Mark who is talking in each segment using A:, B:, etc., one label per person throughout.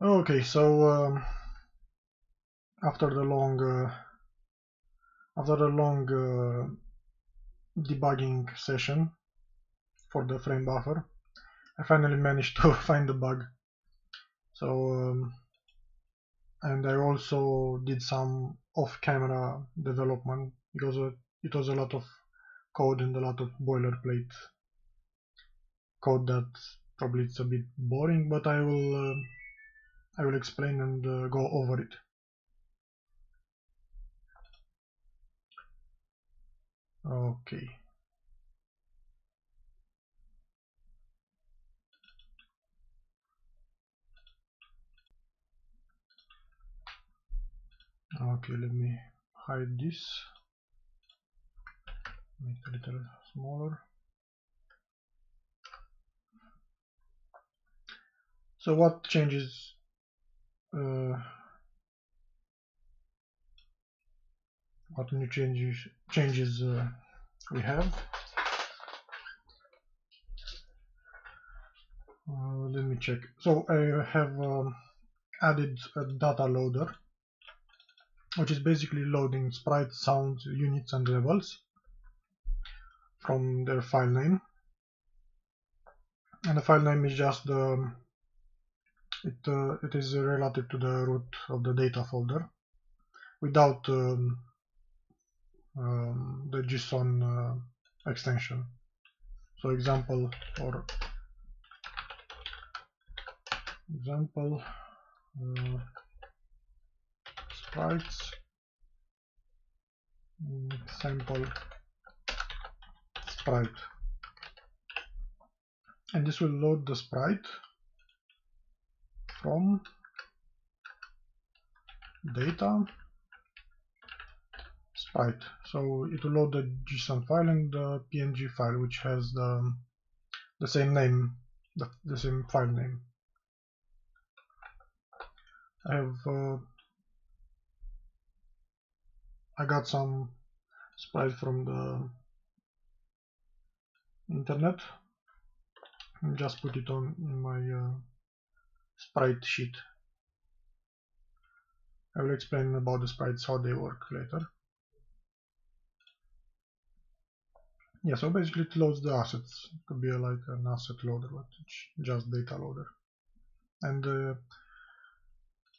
A: Okay, so after the long debugging session for the frame buffer, I finally managed to find the bug. So and I also did some off-camera development because it was a lot of code and a lot of boilerplate code that probably it's a bit boring, but I will explain and go over it. Okay. Okay, let me hide this, make it a little smaller. So what changes what new changes we have? Let me check. So I have added a data loader, which is basically loading sprites, sounds, units, and levels from their file name. And the file name is just the it is relative to the root of the data folder without the JSON extension. So example sprites sample sprite, and this will load the sprite from data sprite. So it will load the JSON file and the PNG file, which has the same name, the same file name. I got some sprite from the internet and just put it on in my sprite sheet. I will explain about the sprites, how they work later. Yeah, so basically it loads the assets. It could be like an asset loader, but it's just data loader. And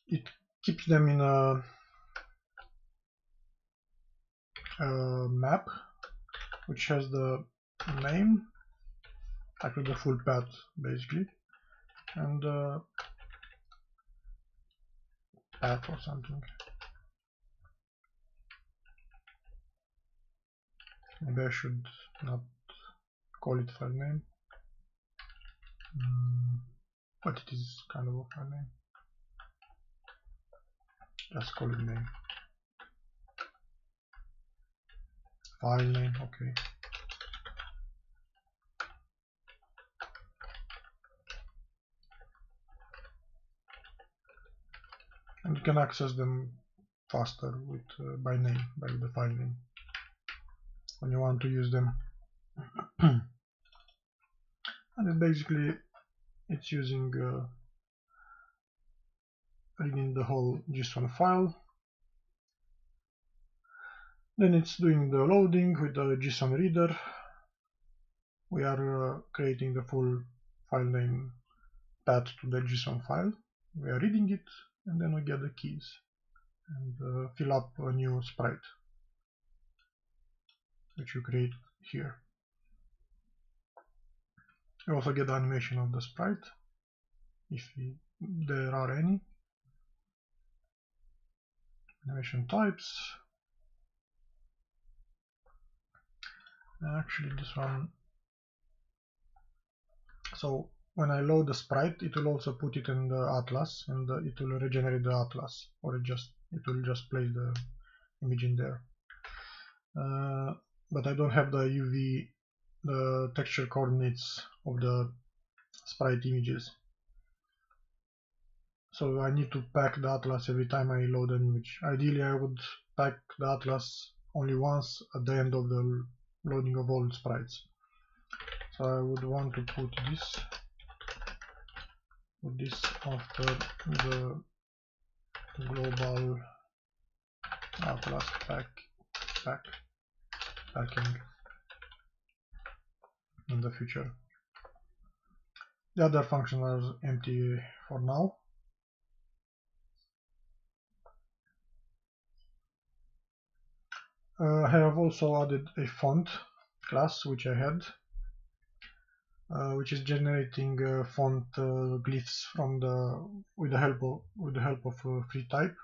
A: it keeps them in a map, which has the name, actually the full path basically, and path or something. Maybe I should not call it file name, but it is kind of a file name. Just call it name. File name, okay. And you can access them faster with by name, by the file name, when you want to use them. And then basically it's using reading the whole JSON file. Then it's doing the loading with the JSON reader. We are creating the full file name path to the JSON file. We are reading it, and then we get the keys and fill up a new sprite, which you create here. You also get the animation of the sprite, if there are any. Animation types. Actually, this one. So when I load the sprite, it will also put it in the Atlas, and it will regenerate the Atlas, or it will just place the image in there. But I don't have the UV, the texture coordinates of the sprite images. So I need to pack the Atlas every time I load an image. Ideally, I would pack the Atlas only once at the end of the loading of all sprites. So I would want to put this put this after the global Atlas packing in the future. The other functions are empty for now. I have also added a font class which I had, which is generating font glyphs from with the help of free type,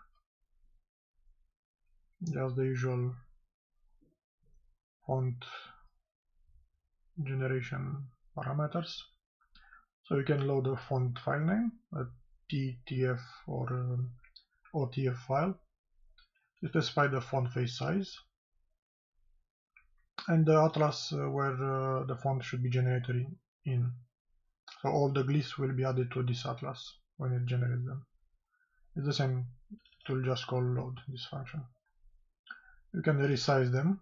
A: just the usual font generation parameters. So you can load a font file name, a TTF or OTF file. You specify the font face size and the atlas where the font should be generated in. So all the glyphs will be added to this atlas when it generates them. It's the same tool, just call load this function. You can resize them,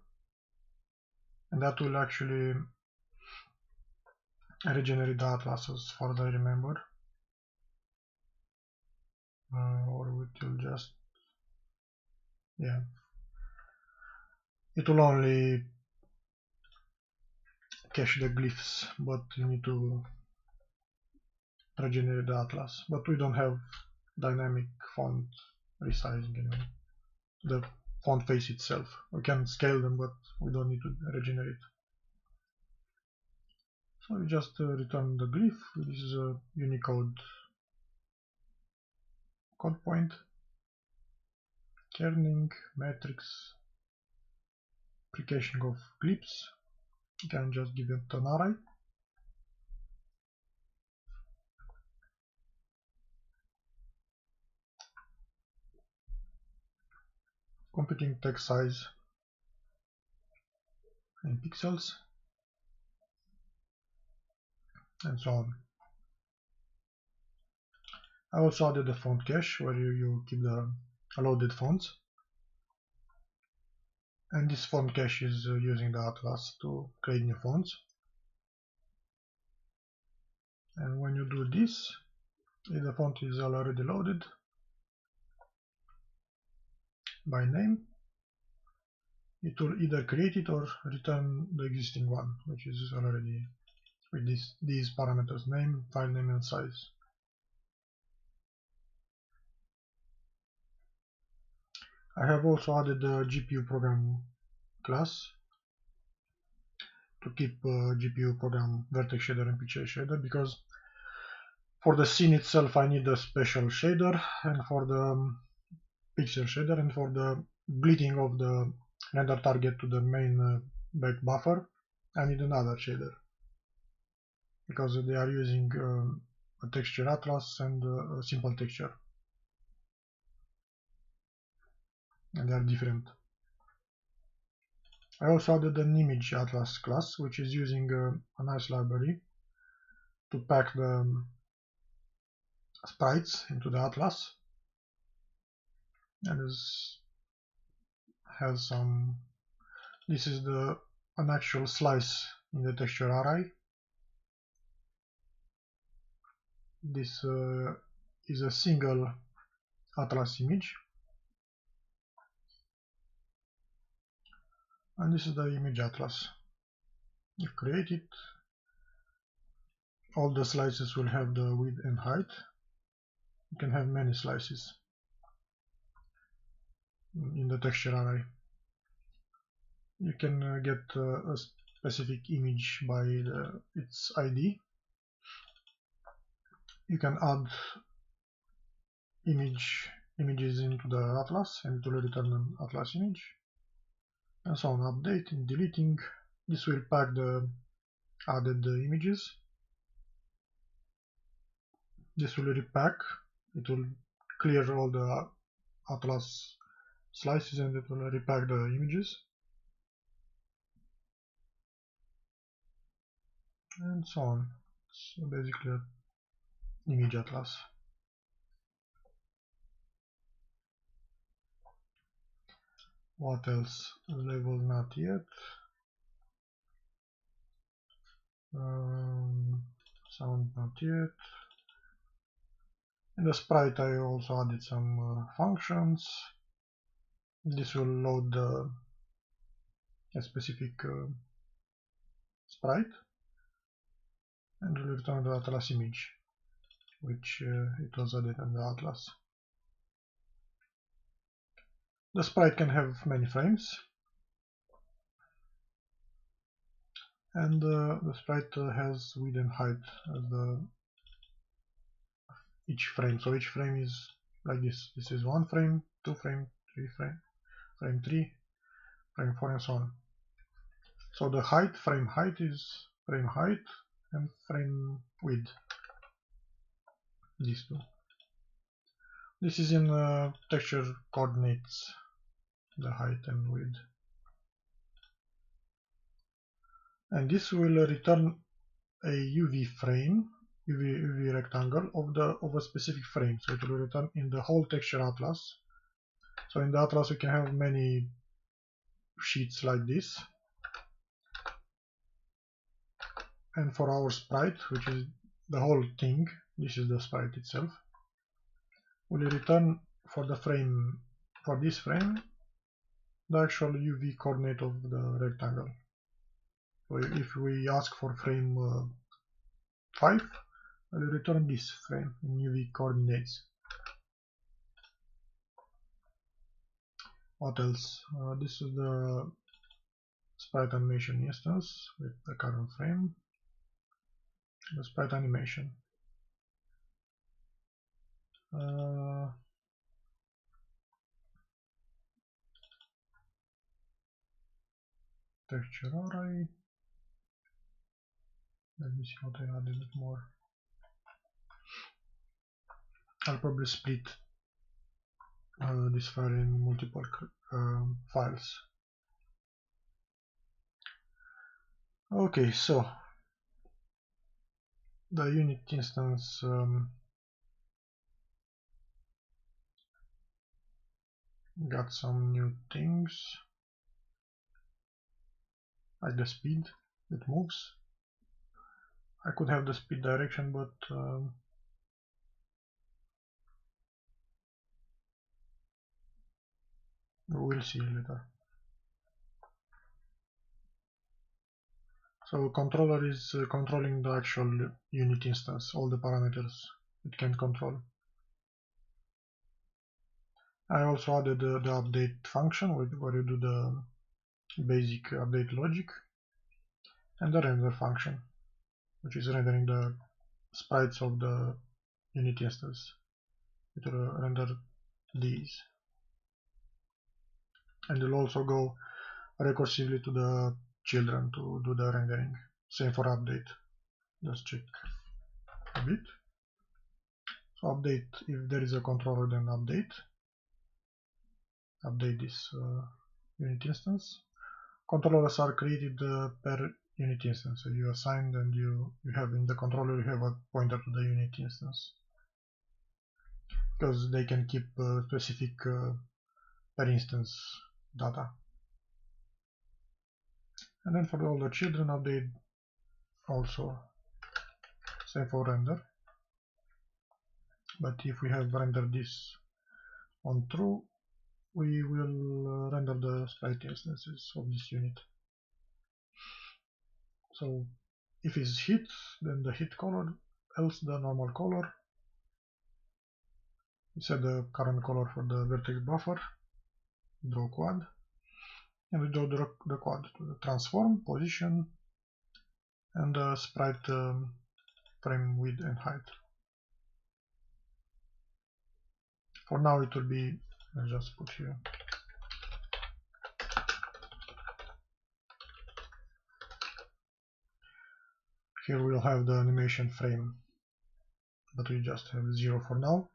A: and that will actually regenerate the atlas as far as I remember. Or it will just, yeah, it will only cache the glyphs, but you need to regenerate the atlas. But we don't have dynamic font resizing anymore. The font face itself. We can scale them, but we don't need to regenerate. So we just return the glyph. This is a Unicode code point, kerning, matrix, application of glyphs. You can just give it an array. Computing text size in pixels, and so on. I also added a font cache where you keep the loaded fonts. And this font cache is using the atlas to create new fonts. And when you do this, if the font is already loaded by name, it will either create it or return the existing one, which is already with these parameters: name, file name, and size. I have also added the GPU program class to keep GPU program vertex shader and pixel shader, because for the scene itself I need a special shader, and for the pixel shader, and for the bleeding of the render target to the main back buffer I need another shader, because they are using a texture atlas and a simple texture, and they are different. I also added an image atlas class, which is using a nice library to pack the sprites into the atlas, and has some. This is an actual slice in the texture array. This is a single atlas image, and this is the image atlas. You create it. All the slices will have the width and height. You can have many slices in the texture array. You can get a specific image by its ID. You can add images into the atlas, and it will return an atlas image, and so on. Updating, deleting. This will pack the added images. This will repack. It will clear all the atlas slices, and it will repack the images, and so on. So basically an image atlas. What else? Label not yet. Sound not yet. In the sprite I also added some functions. This will load a specific sprite and will return the Atlas image, which it was added in the Atlas. The sprite can have many frames, and the sprite has width and height as each frame. So each frame is like this. This is 1 frame, 2 frame, 3 frame, frame 3, frame 4, and so on. So the height, frame height is frame height and frame width. These two. This is in texture coordinates, the height and width. And this will return a UV frame, UV rectangle of a specific frame. So it will return in the whole texture atlas. So in the atlas we can have many sheets like this. And for our sprite, which is the whole thing, this is the sprite itself, will return for the frame, for this frame, the actual UV coordinate of the rectangle. So if we ask for frame 5, I will return this frame in UV coordinates. What else? This is the sprite animation instance with the current frame. The sprite animation. Texture array. Let me see what I added more. I'll probably split this file in multiple files. Okay, so the unit instance got some new things, like the speed, it moves. I could have the speed direction, but we'll see later. So controller is controlling the actual unit instance, all the parameters it can control. I also added the update function where you do the basic update logic, and the render function, which is rendering the sprites of the unit instance. It will render these, and it will also go recursively to the children to do the rendering. Same for update. Just check a bit. So update, if there is a controller, then update this unit instance. Controllers are created per unit instance. So you assign, and you have in the controller, you have a pointer to the unit instance, because they can keep specific per instance data. And then for all the children, update also, same for render. But if we have rendered this on true, we will render the sprite instances of this unit. So if it's hit, then the hit color, else the normal color. We set the current color for the vertex buffer, draw quad, and we draw the quad to the transform, position, and the sprite frame width and height. For now it will be, let's just put here, here we'll have the animation frame, but we just have 0 for now.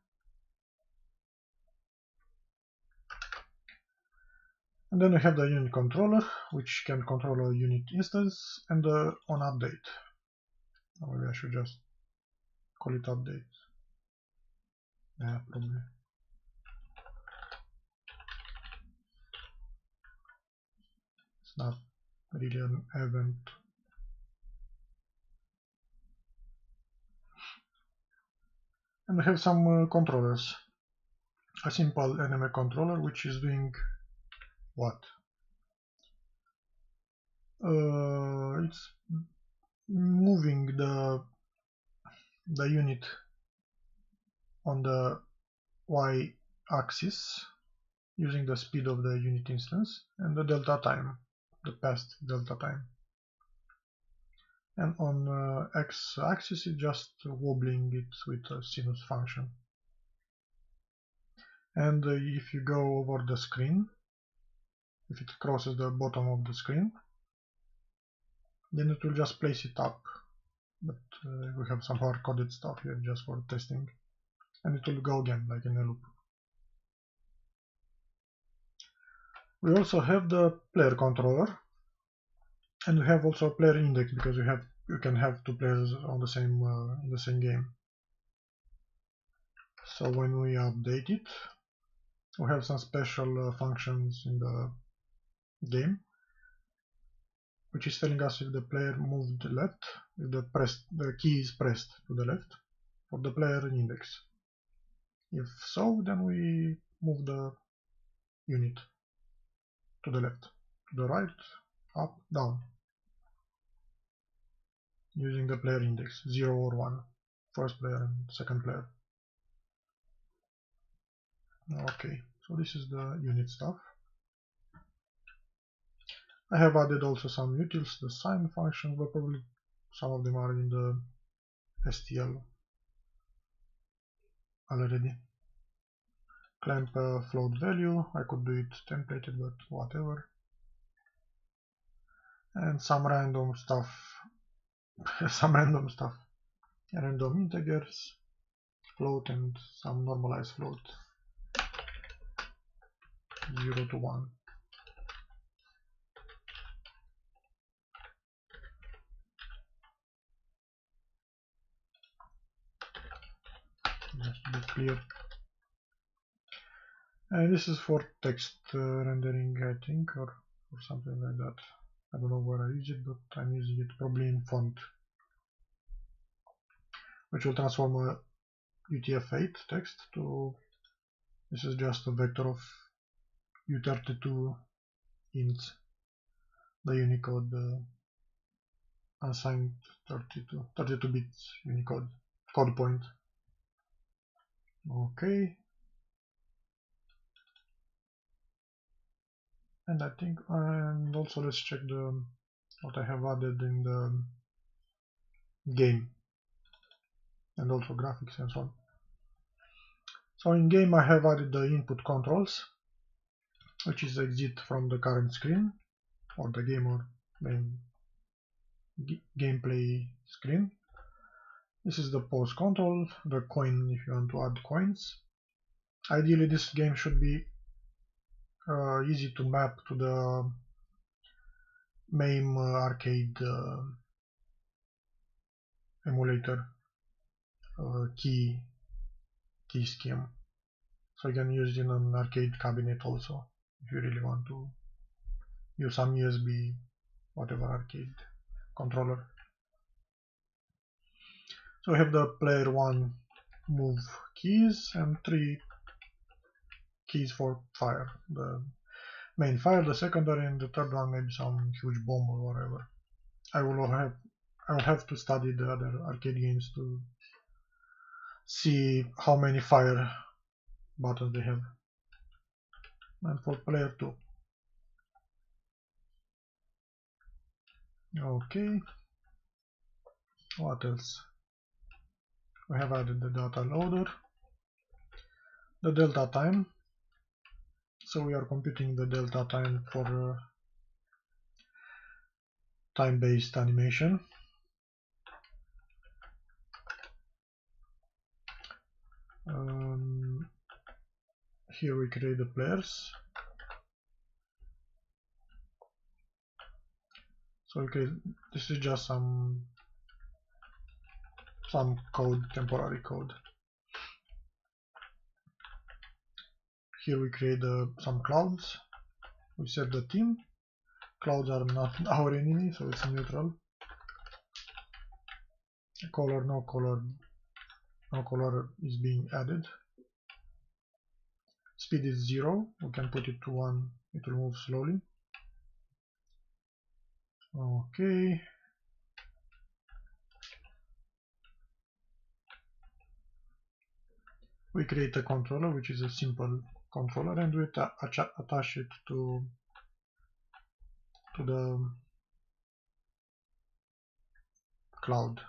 A: And then we have the unit controller, which can control a unit instance, and on update. Maybe I should just call it update. Yeah, probably. It's not really an event. And we have some controllers. A simple enemy controller which is doing what? It's moving the unit on the y-axis using the speed of the unit instance and the delta time, the past delta time. And on x-axis it's just wobbling it with a sinus function. And if you go over the screen, if it crosses the bottom of the screen, then it will just place it up. But we have some hard-coded stuff here just for testing. And it will go again, like in a loop. We also have the player controller, and we have also a player index because you can have two players on the same in the same game. So when we update it, we have some special functions in the game, which is telling us if the player moved left, if the key is pressed to the left for the player index. If so, then we move the unit to the left, to the right, up, down, using the player index 0 or 1, first player and second player. Okay, so this is the unit stuff. I have added also some utils, the sign functions, but probably some of them are in the STL already. Clamp float value, I could do it templated, but whatever. And some random stuff, random integers, float and some normalized float, 0 to 1. Just to be clear. And this is for text rendering, I think, or something like that. I don't know where I use it, but I'm using it probably in font, which will transform a UTF-8 text to, this is just a vector of U32 ints, the Unicode unsigned 32 bits Unicode code point. Okay. And I think, and also let's check what I have added in the game, and also graphics and so on. So in game I have added the input controls, which is exit from the current screen, or the game or main gameplay screen. This is the pause control, the coin if you want to add coins. Ideally this game should be easy to map to the MAME arcade emulator key scheme. So you can use it in an arcade cabinet also if you really want to use some USB whatever arcade controller. So we have the player 1 move keys and 3 keys for fire. The main fire, the secondary, and the third one maybe some huge bomb or whatever. I will have to study the other arcade games to see how many fire buttons they have. And for player 2. Okay. What else? We have added the data loader, the delta time. So we are computing the delta time for time-based animation. Here we create the players. So this is just some code, temporary code. Here we create some clouds. We set the theme. Clouds are not our enemy, so it's neutral. Color, no color, no color is being added. Speed is 0, we can put it to 1, it will move slowly. Okay. We create a controller, which is a simple controller, and we attach it to the cloud.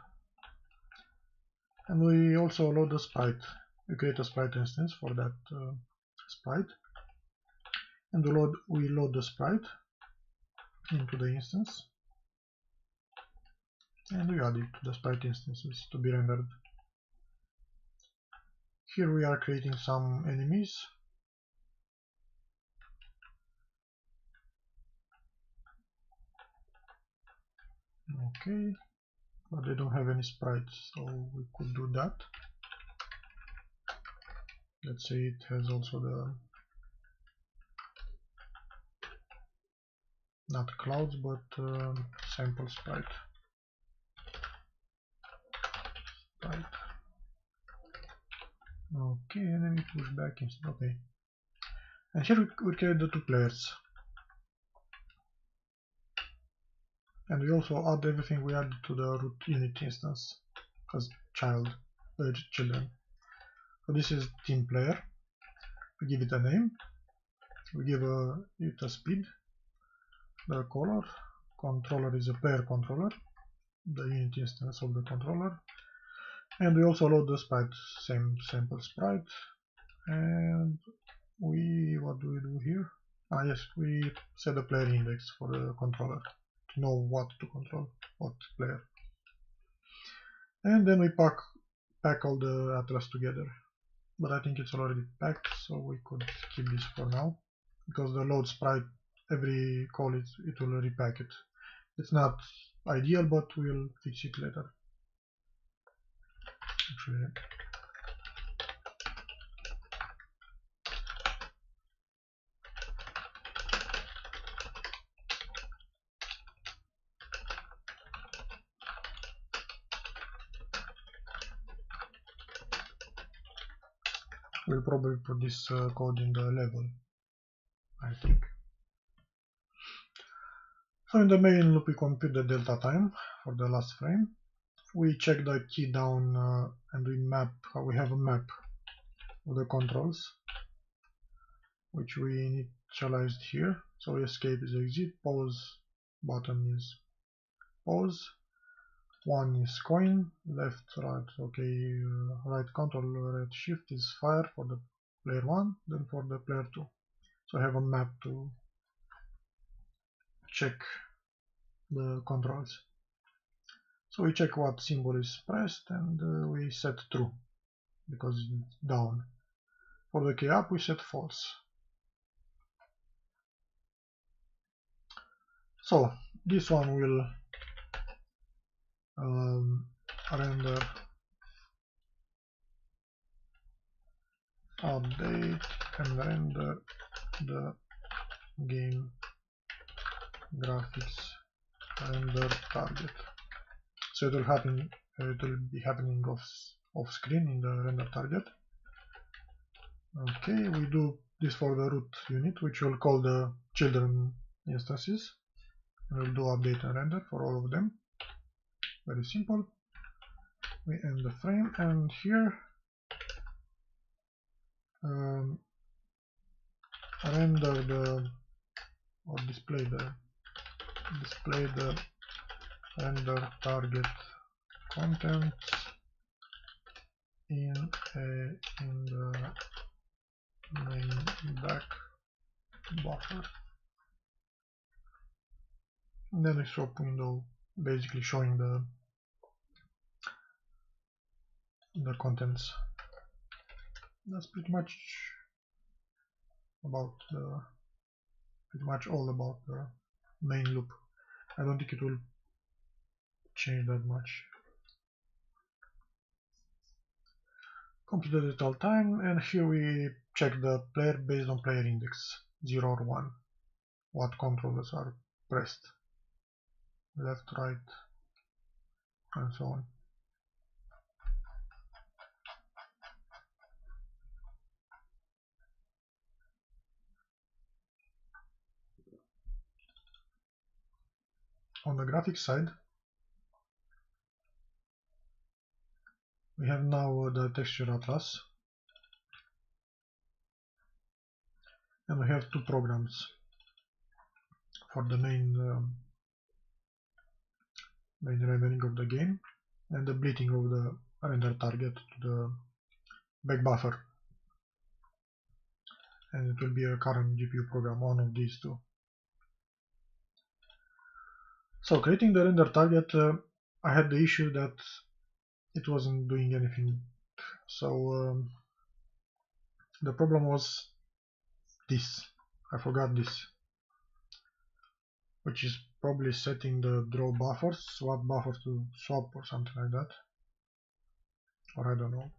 A: And we also load a sprite. We create a sprite instance for that sprite, and we load the sprite into the instance, and we add it to the sprite instances to be rendered. Here we are creating some enemies. Okay, but they don't have any sprites, so we could do that. Let's say it has also the, not clouds, but sample sprite. Okay, enemy pushback instant. Okay, and here we create the 2 players, and we also add everything we added to the root unit instance as children. So this is team player. We give it a name. We give it a speed. The color. Controller is a player controller. The unit instance of the controller. And we also load the sprite, same sample sprite. And what do we do here? Yes, we set a player index for the controller to know what to control, what player. And then we pack all the Atlas together. But I think it's already packed, so we could keep this for now, because the load sprite, every call it will repack it. It's not ideal, but we'll fix it later. Actually, we'll probably put this code in the level, I think. So in the main loop we compute the delta time for the last frame. We check the key down and we have a map of the controls, which we initialized here. So escape is exit, pause button is pause, 1 is coin, left, right, okay, right control, right shift is fire for the player 1, then for the player 2. So I have a map to check the controls. So we check what symbol is pressed and we set true because it's down. For the key up we set false. So this one will render update and render the game graphics render target. So it will be happening off screen in the render target. Okay, we do this for the root unit, which will call the children instances. We'll do update and render for all of them. Very simple. We end the frame, and here render the or display the render target contents in the main back buffer. And then a swap window basically showing the contents. That's pretty much all about the main loop. I don't think it will change that much. Complete the total time, and here we check the player based on player index 0 or 1. What controllers are pressed, left, right, and so on. on the graphics side, we have now the texture atlas, and we have two programs for the main rendering of the game and the bleeding of the render target to the back buffer, and it will be a current GPU program, one of these two. So creating the render target, I had the issue that it wasn't doing anything. So the problem was this. I forgot this, which is probably setting the draw buffers, swap buffer to swap or something like that, or I don't know,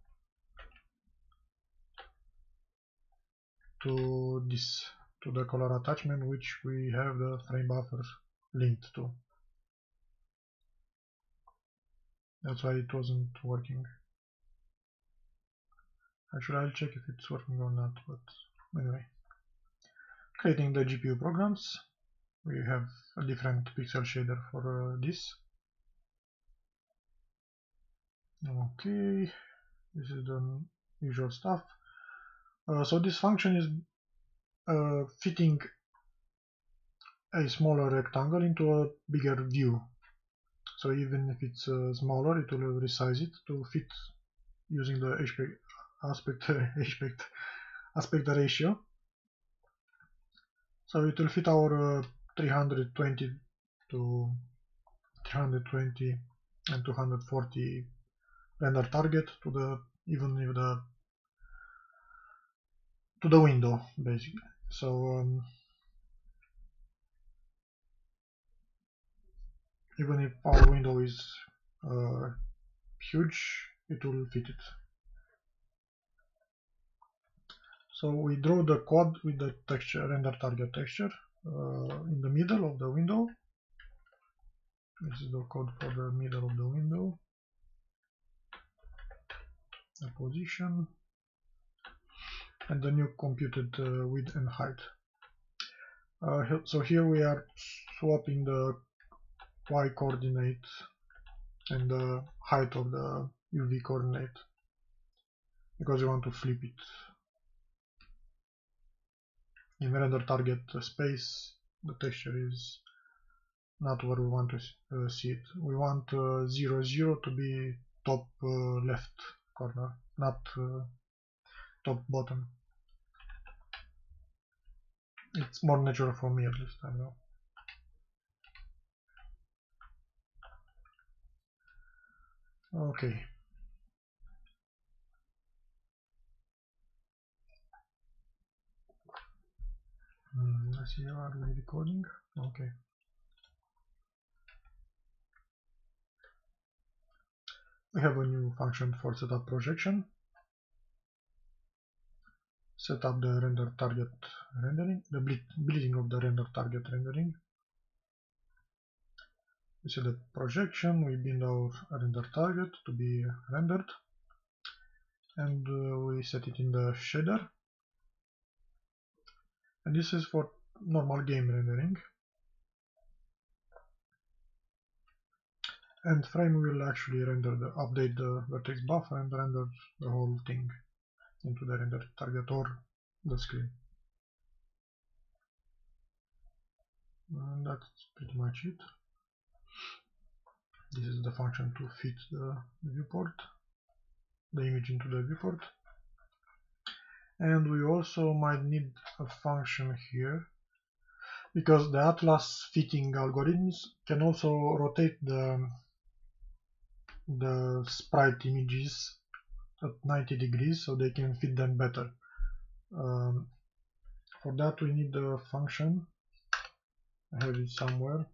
A: to this, to the color attachment which we have the frame buffer linked to. That's why it wasn't working. Actually, I'll check if it's working or not, but anyway. Creating the GPU programs, we have a different pixel shader for this. Okay, this is the usual stuff. So this function is fitting a smaller rectangle into a bigger view. So even if it's smaller, it will resize it to fit using the aspect ratio. So it will fit our 320 to 320 and 240 render target to the to the window basically. So even if our window is huge, it will fit it. So we draw the quad with the texture, render target texture, in the middle of the window. This is the code for the middle of the window, the position, and the new computed width and height. So here we are swapping the y coordinate and the height of the UV coordinate because we want to flip it. In render target space, the texture is not where we want to see it. We want 0, 0 to be top left corner, not top bottom. It's more natural for me, at least, I know. Okay. Let's see, are we recording? Okay. We have a new function for setup projection. Set up the render target rendering, the bleeding of the render target rendering. We set the projection, we bind our render target to be rendered, and we set it in the shader. And this is for normal game rendering. And frame will actually update the vertex buffer and render the whole thing into the render target or the screen. And that's pretty much it. This is the function to fit the viewport, the image into the viewport. And we also might need a function here because the Atlas fitting algorithms can also rotate the sprite images at 90 degrees so they can fit them better. For that we need a function, I have it somewhere,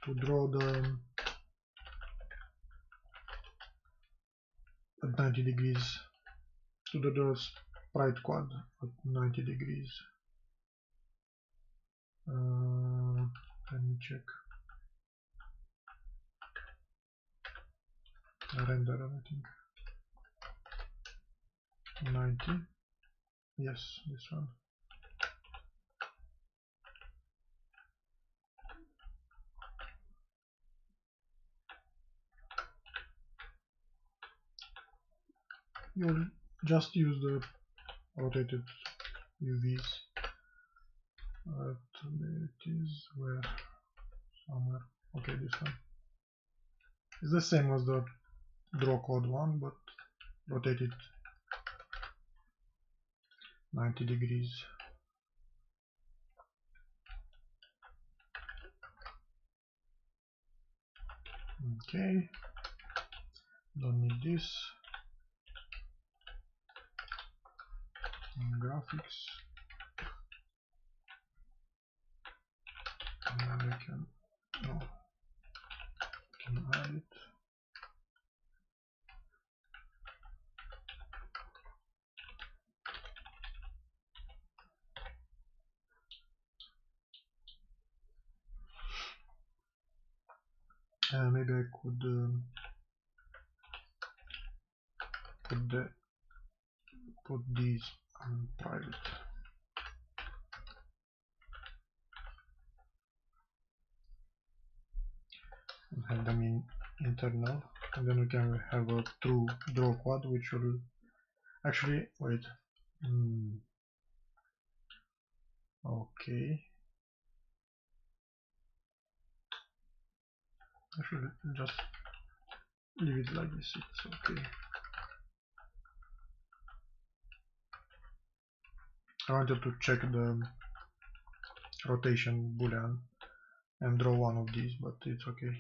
A: to draw the at 90 degrees, to the sprite quad at 90 degrees. Let me check. Render everything. 90. Yes, this one. you'll just use the rotated UVs. It is where somewhere. Okay, this one. It's the same as the draw code one, but rotated 90 degrees. Okay, don't need this. Graphics. And I can add it. Maybe I could put these on private. And have them in internal, and then we can have a true draw quad, which will actually wait. Okay, I should just leave it like this. It's okay. I wanted to check the rotation boolean and draw one of these, but it's okay.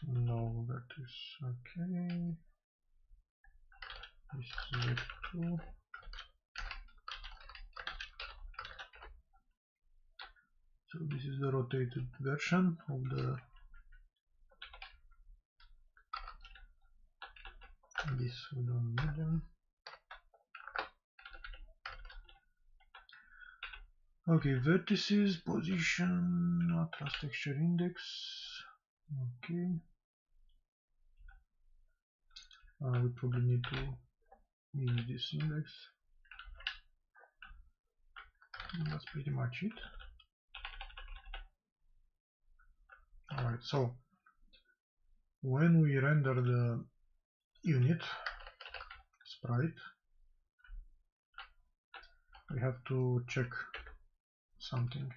A: No, that is okay. This is Z2. So this is the rotated version of the this. We don't need them. Okay, vertices, position, Atlas texture index. Okay. We probably need to use this index. And that's pretty much it. Alright, so when we render the unit sprite, we have to check something.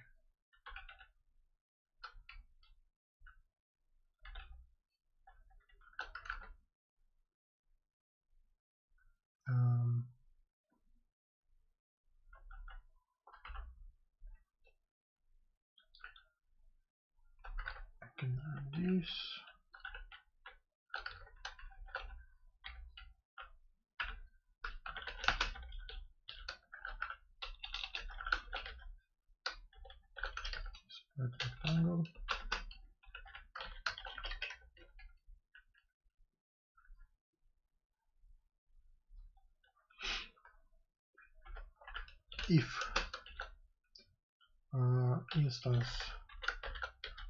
A: I can add this. Spread rectangle. If instance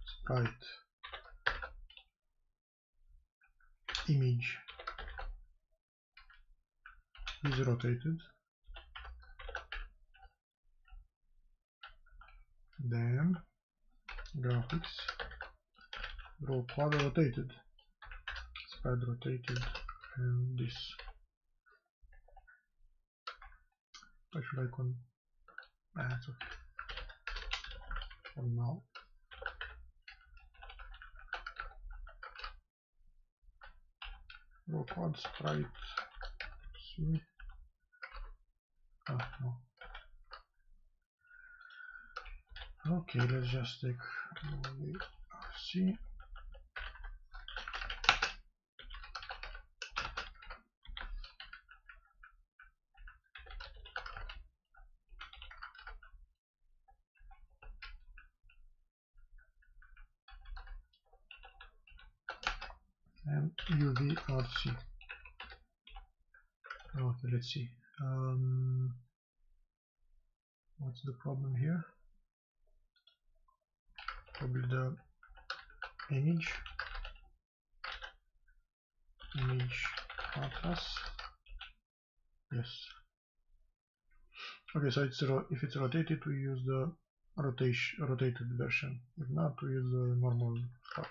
A: sprite image is rotated, then graphics draw quad rotated, sprite rotated, and this. Special icon. It's okay for now. Draw quad sprite. See. No. Okay, let's just take RC. And UVRC. Okay, let's see. What's the problem here? Probably the image Atlas. Yes. Okay, so if it's rotated, we use the rotated version. If not, we use the normal stuff.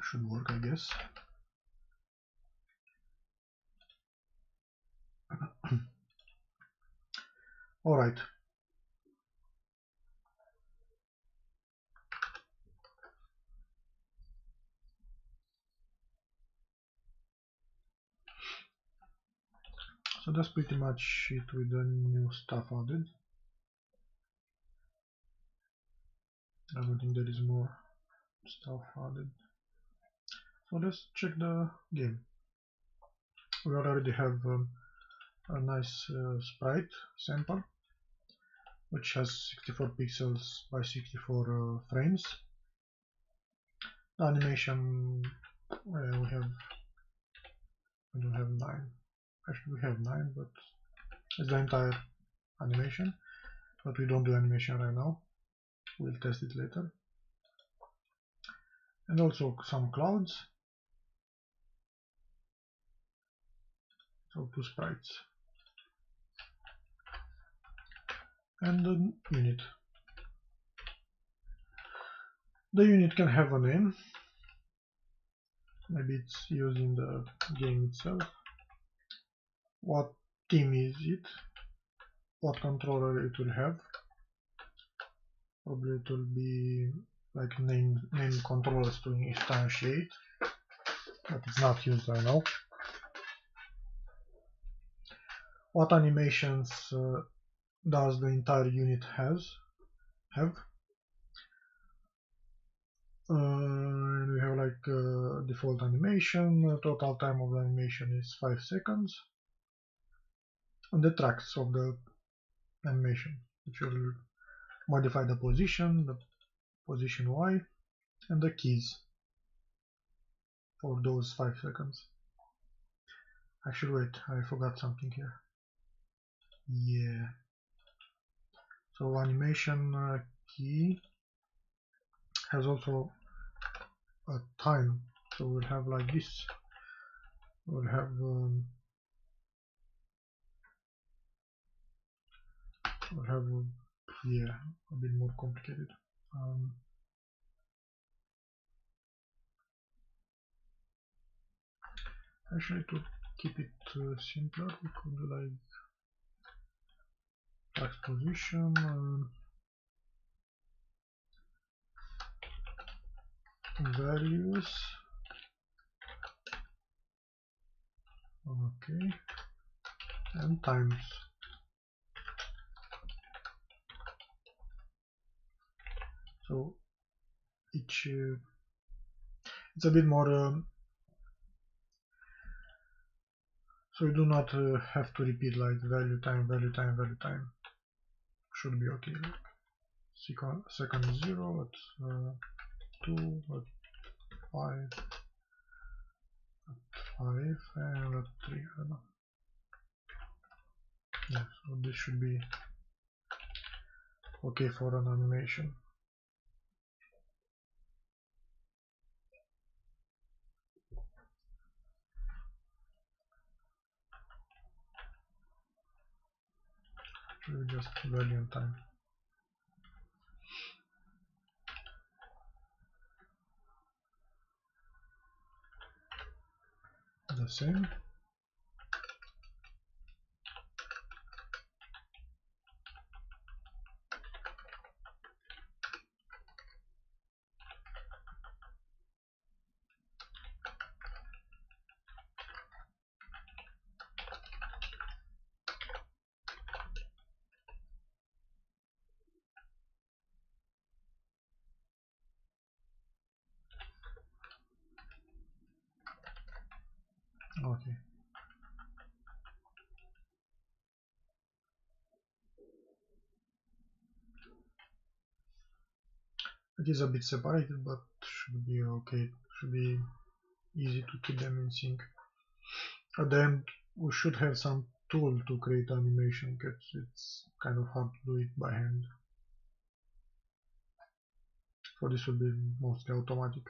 A: Should work, I guess. Alright. So that's pretty much it with the new stuff added. I don't think there is more stuff added. So let's check the game. We already have a nice sprite sample, which has 64 pixels by 64 frames. The animation, we don't have 9. Actually, we have 9, but it's the entire animation. But we don't do animation right now. We'll test it later. And also some clouds. So 2 sprites. And the unit. The unit can have a name. Maybe it's used in the game itself. What team is it? What controller it will have? Probably it will be like name controllers to instantiate, but it's not used right now. What animations does the entire unit have? We have like default animation. Total time of the animation is 5 seconds. And the tracks of the animation, which will modify the position Y, and the keys for those 5 seconds. Actually, wait, I forgot something here. Yeah. So animation key has also a time. So we'll have like this. We'll have yeah, a bit more complicated. Actually, to keep it simpler, we could do like tax position, values, okay, and times. So each it's a bit more. So you do not have to repeat like value time, value time, value time. Should be okay. Like second 0 at 2 at 5 at 5 and at 3. I don't know. Yeah, so this should be okay for an animation. Actually, just value and time. The same. Okay. It is a bit separated, but should be okay. Should be easy to keep them in sync. At the end, we should have some tool to create animation, because it's kind of hard to do it by hand. So this will be mostly automatic.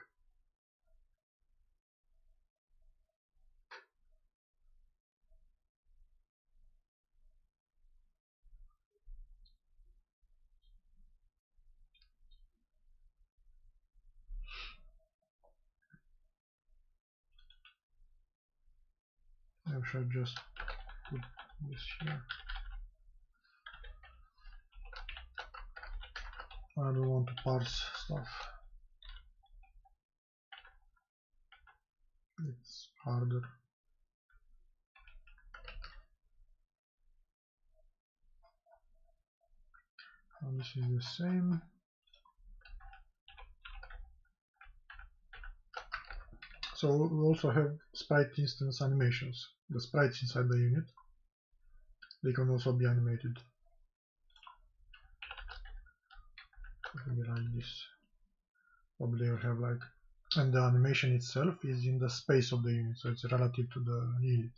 A: should just put this here. I don't want to parse stuff. It's harder. And this is the same. So we also have sprite instance animations. The sprites inside the unit, they can also be animated. It will be like this. Probably you have like, and the animation itself is in the space of the unit, so it's relative to the unit.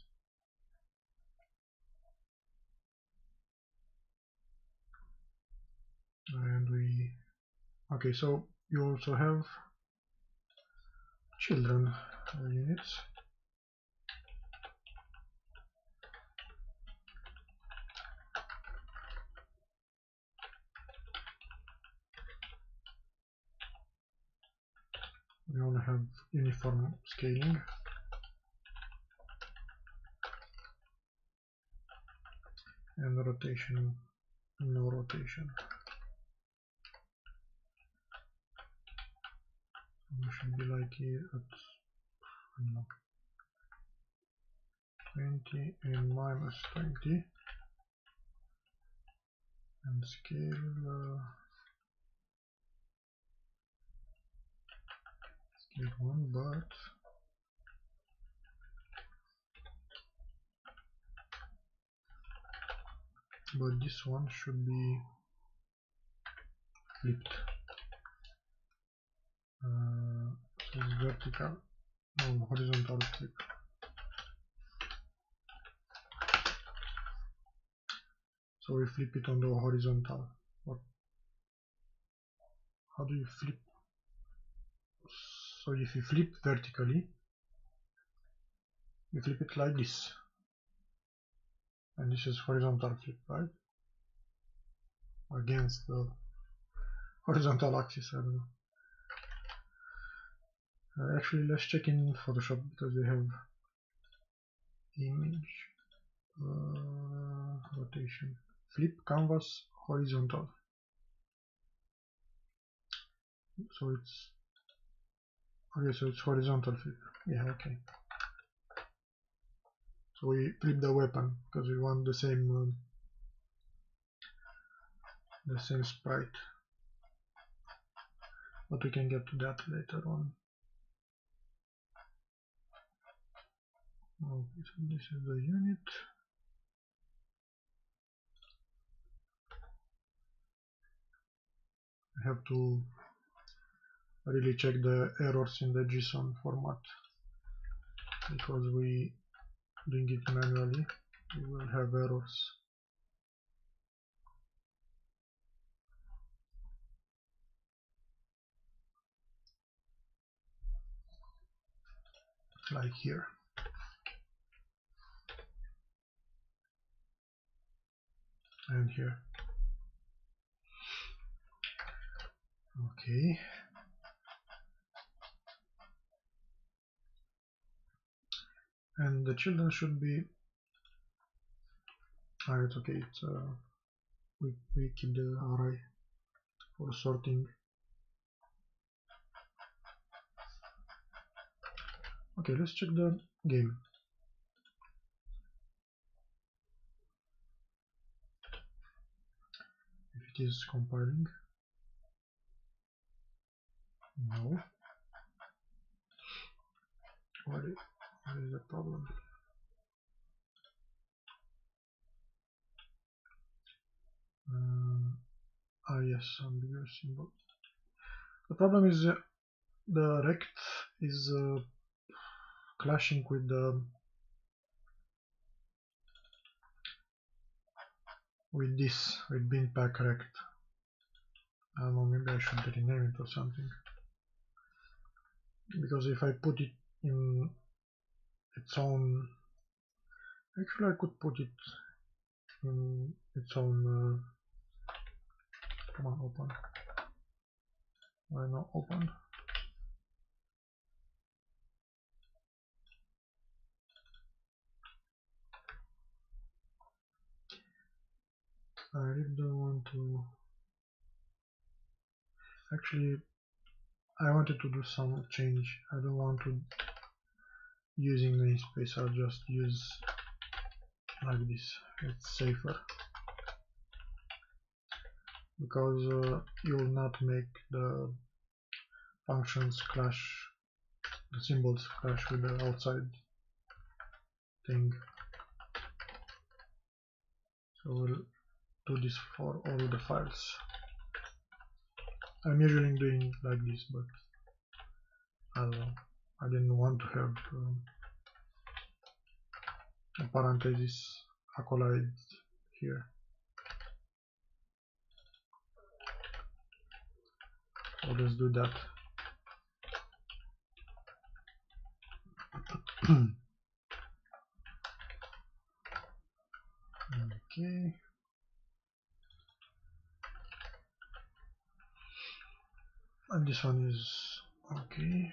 A: And okay, so you also have children units. We want to have uniform scaling. And rotation, no rotation. We should be like here at, I don't know, 20 and minus 20. And scale, scale 1, but this one should be flipped. So it's vertical, no, horizontal flip. So we flip it on the horizontal. What? How do you flip? So if you flip vertically, you flip it like this. And this is horizontal flip, right? Against the horizontal axis, I don't know. Actually, let's check in Photoshop because we have image rotation. Flip canvas horizontal. So it's okay. So it's horizontal flip. Yeah, okay. So we flip the weapon because we want the same sprite. But we can get to that later on. Okay, so this is the unit. I have to really check the errors in the JSON format because we doing it manually, we will have errors. Like here. And here. Okay. And the children should be. It's okay. It's we keep the array for sorting. Okay, let's check the game. If it is compiling. No. What is the problem? Yes, ambiguous symbol. The problem is the rect is clashing with the with bin pack rect. I don't know, maybe I should rename it or something. Because if I put it in its own, actually I could put it in its own. Come on, open. Why not open? to actually I wanted to do some change. I don't want to using namespace. I'll just use like this. It's safer because you will not make the functions clash, the symbols clash with the outside thing. So we'll do this for all the files. I'm usually doing like this, but I don't know. I didn't want to have a parenthesis accolade here. So let's do that. Okay. And this one is okay.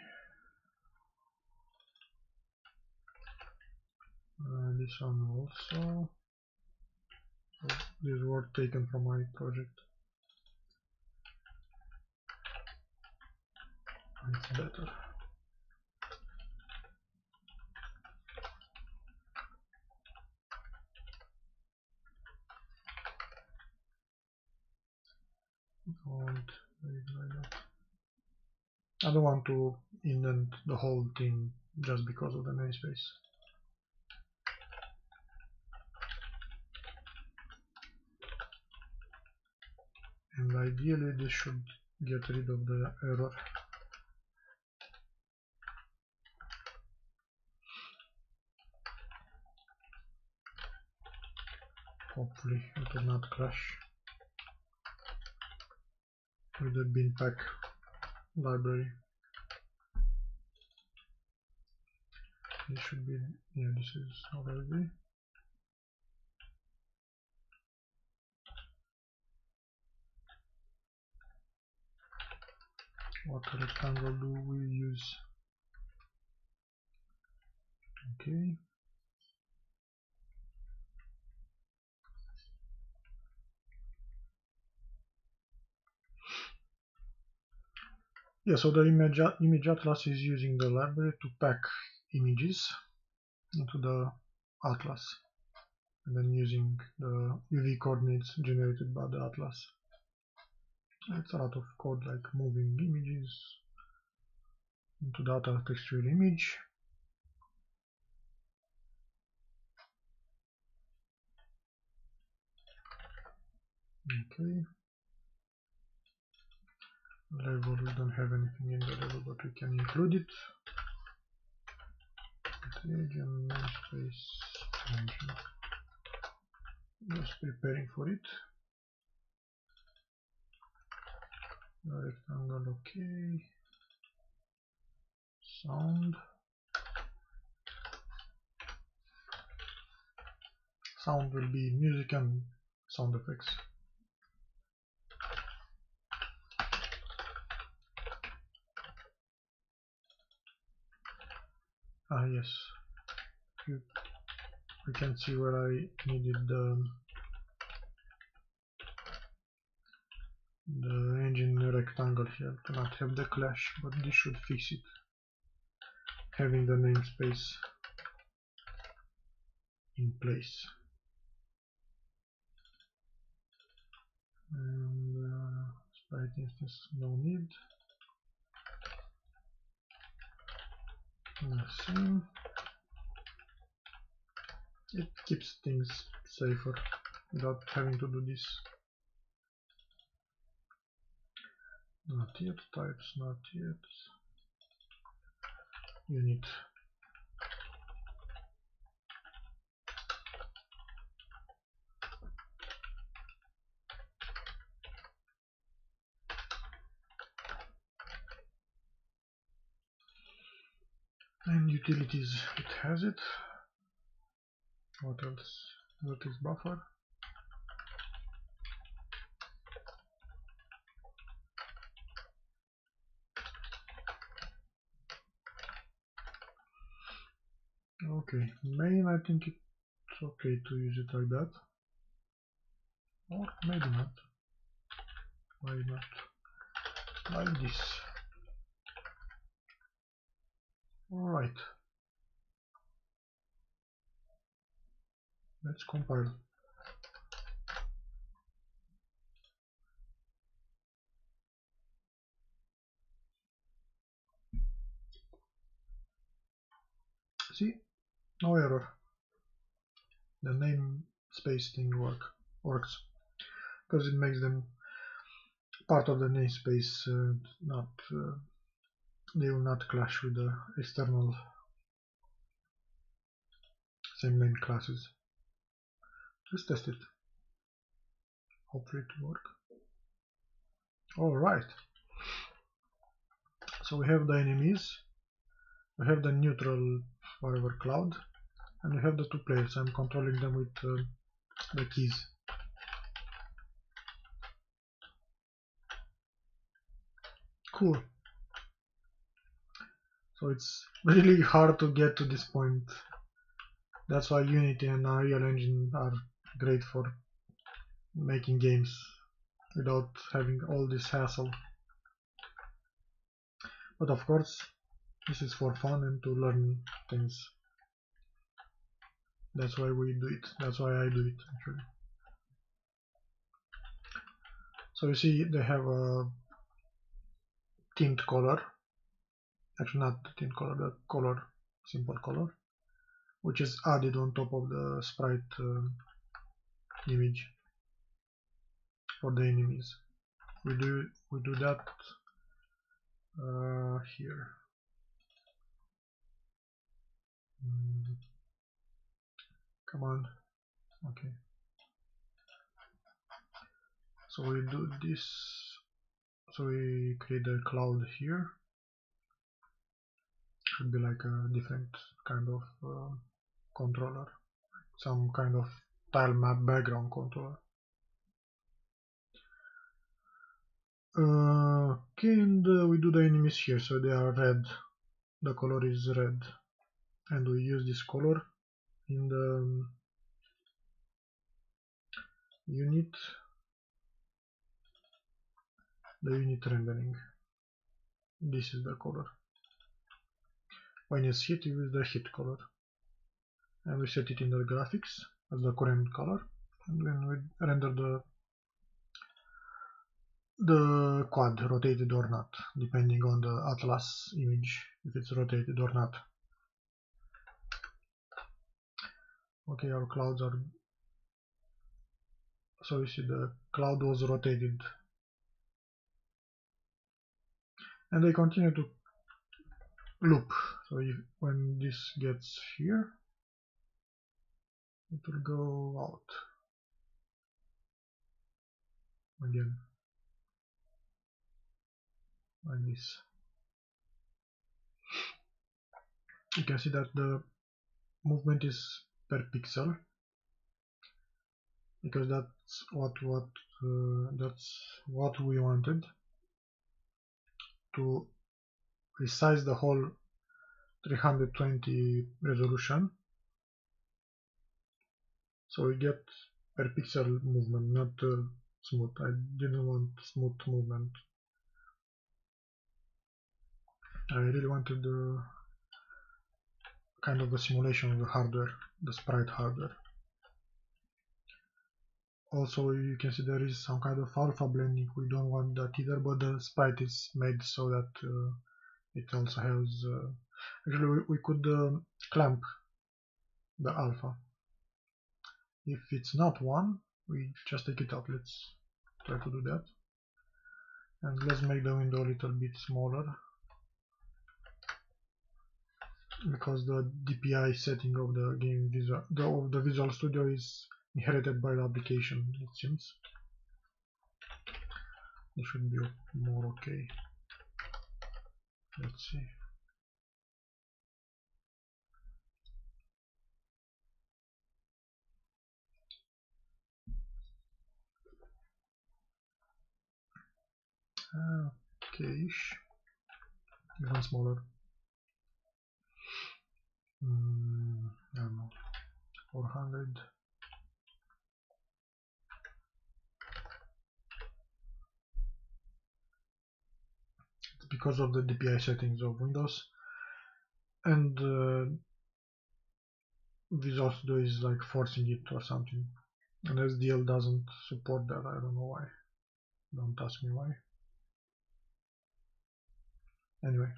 A: This one also. So these were taken from my project. It's better. I don't want to indent the whole thing just because of the namespace. And ideally this should get rid of the error. Hopefully it will not crash with the bin pack library. This should be, yeah, this is already. What rectangle do we use? Okay. Yeah, so the image atlas is using the library to pack images into the atlas, and then using the UV coordinates generated by the atlas. It's a lot of code, like moving images into data textual image. Okay. Level, we don't have anything in the level, but we can include it. Region, namespace, engine. Just preparing for it. Rectangle, okay. Sound. Sound will be music and sound effects. Ah, yes. We can see where I needed the engine rectangle here to not have the clash, but this should fix it. Having the namespace in place. And sprite instance, no need. The same. It keeps things safer without having to do this. Not yet, types, not yet. Unit. And utilities, it has it. What else? What is buffer? Okay, main, I think it's okay to use it like that. Or maybe not. Why not like this? Alright, let's compile. See? No error. The namespace thing works because it makes them part of the namespace. Not they will not clash with the external same main classes. Let's test it. Hopefully it will work. Alright. So we have the enemies, we have the neutral whatever cloud, and we have the two players. I'm controlling them with the keys. Cool. So it's really hard to get to this point. That's why Unity and Unreal Engine are great for making games without having all this hassle. But of course, this is for fun and to learn things. That's why we do it. That's why I do it, actually. So you see they have a tint color. Actually not the tint color, the color, simple color, which is added on top of the sprite image for the enemies. We do that here. Come on. Okay. So we do this. So we create a cloud here. Should be like a different kind of controller, some kind of tile map background controller. Okay, and we do the enemies here, so they are red. The color is red, and we use this color in the unit rendering. This is the color. When it's hit, we use the hit color, and we set it in the graphics as the current color, and then we render the quad rotated or not, depending on the Atlas image, if it's rotated or not. Okay, our clouds are, so you see the cloud was rotated, and they continue to loop. So when this gets here, it will go out again, like this. You can see that the movement is per pixel, because that's what we wanted, to resize the whole 320 resolution, so we get per pixel movement, not smooth. I didn't want smooth movement. I really wanted kind of a simulation of the hardware, the sprite hardware. Also, you can see there is some kind of alpha blending. We don't want that either, but the sprite is made so that it also has. Actually, we could clamp the alpha. If it's not 1, we just take it out. Let's try to do that. And let's make the window a little bit smaller, because the DPI setting of the game of the Visual Studio is inherited by the application, it seems. It should be more okay. Let's see. Okay-ish. Even smaller. I don't know. 400. because of the DPI settings of Windows, and Visual Studio is like forcing it or something, and SDL doesn't support that. I don't know why. Don't ask me why. Anyway,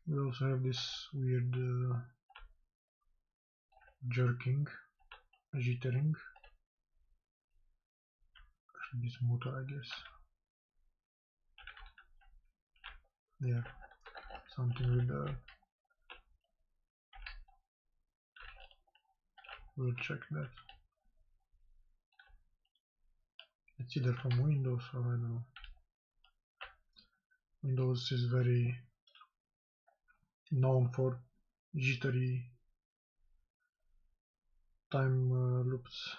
A: we also have this weird jerking, jittering. Should be smoother, I guess. Yeah, something with the. We'll check that. It's either from Windows or I don't know. Windows is very known for jittery time loops,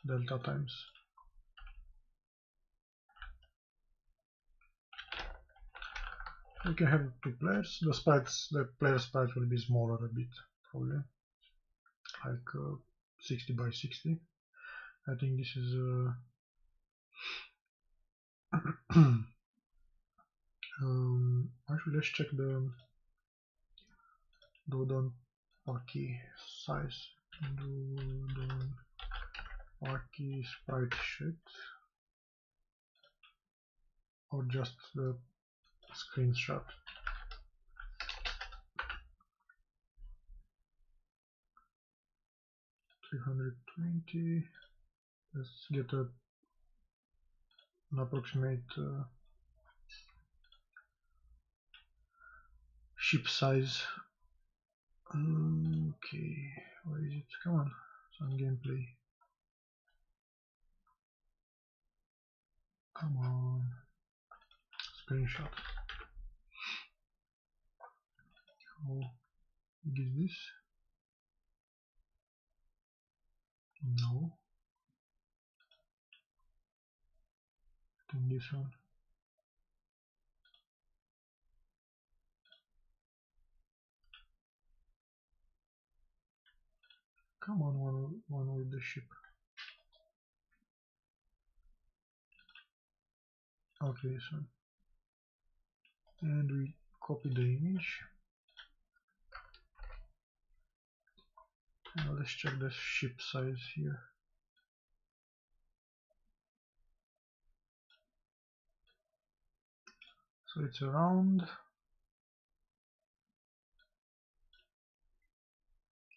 A: delta times. You can have two players. The player sprites will be smaller a bit, probably, like 60 by 60. I think this is actually let's check the Dodon Paki size. Dodon Paki sprite sheet, or just the screenshot. $320. Let's get an approximate ship size. Okay, where is it? Come on, some gameplay. Come on, screenshot. How big is this? No. I think this one. Come on, one with the ship. Okay, this one. And we copy the image. Now let's check the ship size here. So it's around.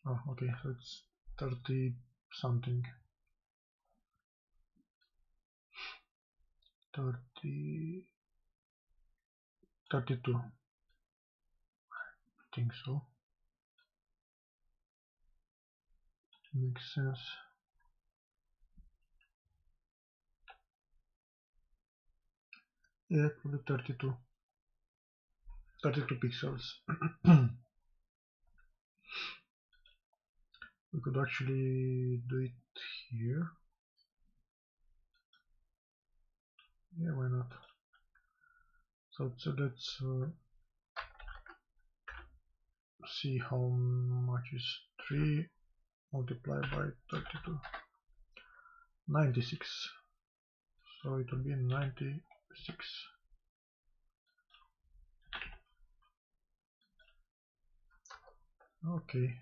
A: Oh, okay, so it's 30 something. 32. I think so. Makes sense. Yeah, probably 32. 32 pixels. We could actually do it here. Yeah, why not? So let's see how much is 3 multiplied by 32. 96. So it will be 96. Okay.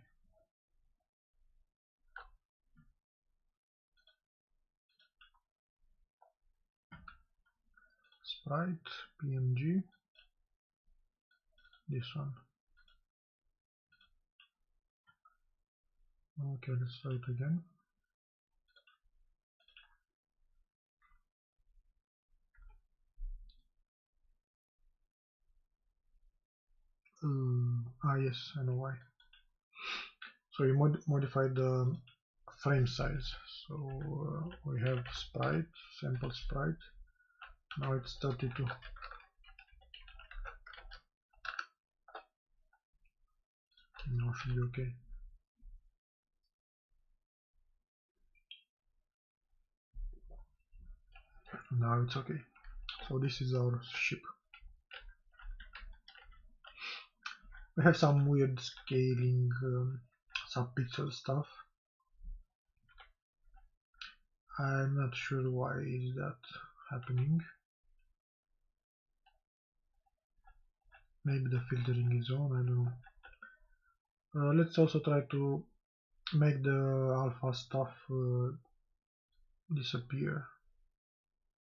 A: Sprite, PNG, this one. Okay, let's try it again. Yes, I know why. So we modified the frame size. So we have sprite, sample sprite. Now it's 32. Now should be okay. Now it's okay. So this is our ship. We have some weird scaling subpixel stuff. I'm not sure why is that happening. Maybe the filtering is on, I don't know. Let's also try to make the alpha stuff disappear.